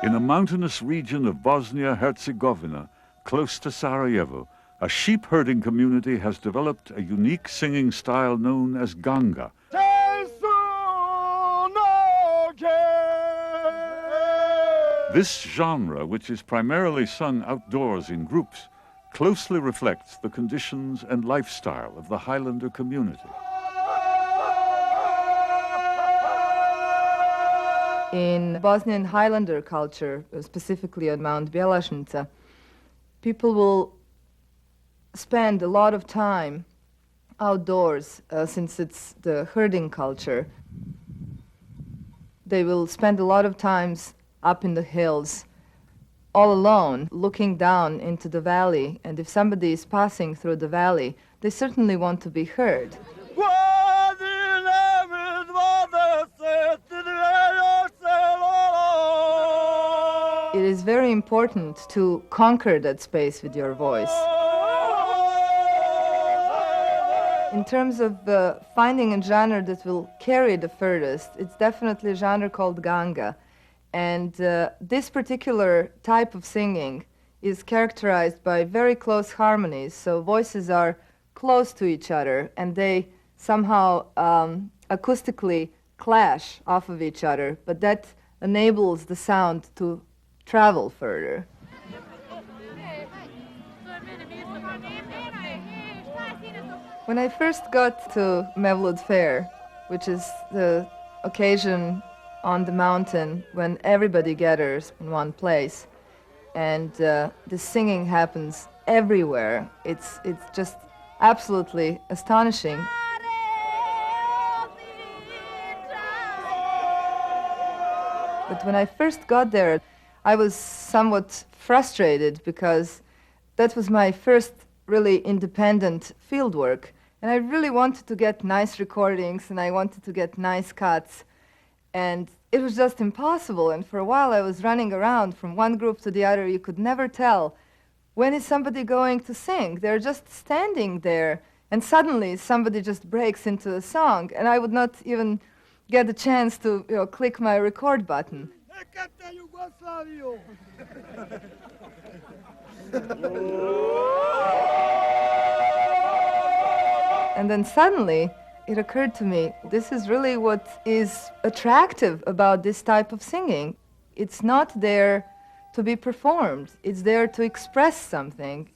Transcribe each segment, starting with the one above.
In a mountainous region of Bosnia-Herzegovina, close to Sarajevo, a sheep-herding community has developed a unique singing style known as Ganga. This genre, which is primarily sung outdoors in groups, closely reflects the conditions and lifestyle of the Highlander community. In Bosnian Highlander culture, specifically on Mount Bjelašnica, people will spend a lot of time outdoors since it's the herding culture. They will spend a lot of times up in the hills, all alone, looking down into the valley, and if somebody is passing through the valley, they certainly want to be heard. It is very important to conquer that space with your voice. In terms of finding a genre that will carry the furthest, it's definitely a genre called Ganga. And this particular type of singing is characterized by very close harmonies, so voices are close to each other, and they somehow acoustically clash off of each other, but that enables the sound to travel further. When I first got to Mevlud Fair, which is the occasion on the mountain when everybody gathers in one place, and the singing happens everywhere, it's just absolutely astonishing. But when I first got there, I was somewhat frustrated because that was my first really independent field work, and I really wanted to get nice recordings and I wanted to get nice cuts, and it was just impossible. And for a while I was running around from one group to the other. You could never tell when is somebody going to sing. They're just standing there, and suddenly somebody just breaks into a song, and I would not even get a chance to click my record button. And then suddenly it occurred to me, this is really what is attractive about this type of singing. It's not there to be performed, it's there to express something.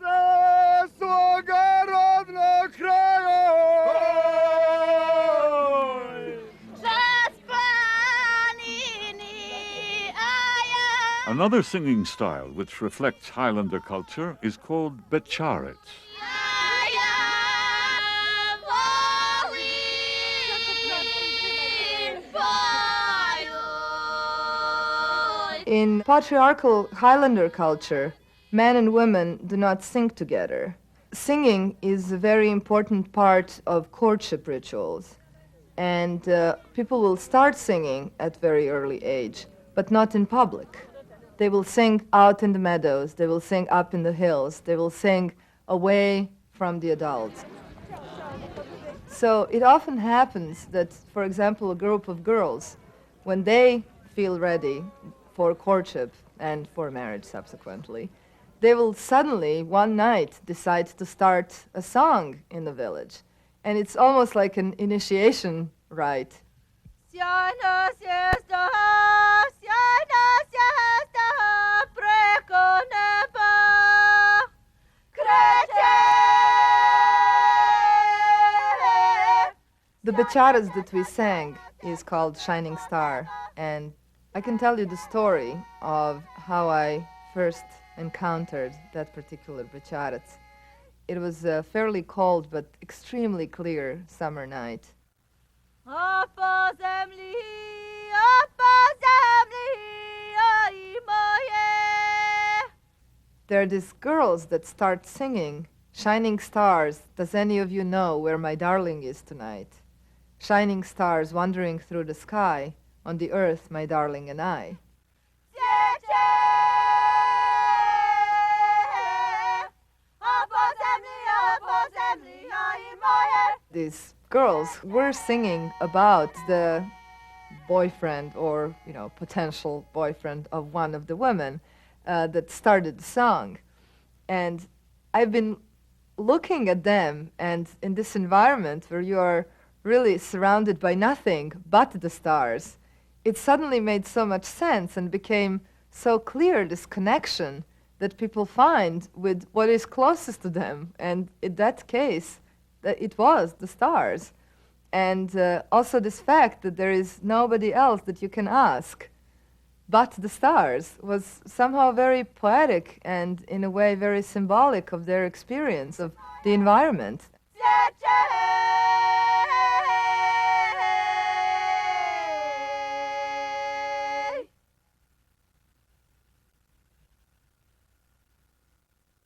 Another singing style which reflects Highlander culture is called Becharet. In patriarchal Highlander culture, men and women do not sing together. Singing is a very important part of courtship rituals, and people will start singing at very early age, but not in public. They will sing out in the meadows, they will sing up in the hills, they will sing away from the adults. So it often happens that, for example, a group of girls, when they feel ready for courtship and for marriage subsequently, they will suddenly, one night, decide to start a song in the village. And it's almost like an initiation rite. The becharas that we sang is called Shining Star, and I can tell you the story of how I first encountered that particular becharat. It was a fairly cold but extremely clear summer night. There are these girls that start singing, "Shining stars, does any of you know where my darling is tonight? Shining stars wandering through the sky, on the earth, my darling and I." These girls were singing about the boyfriend or, potential boyfriend of one of the women that started the song. And I've been looking at them, and in this environment where you are really surrounded by nothing but the stars, it suddenly made so much sense and became so clear, this connection that people find with what is closest to them. And in that case, it was the stars. And also this fact that there is nobody else that you can ask but the stars was somehow very poetic and in a way very symbolic of their experience of the environment.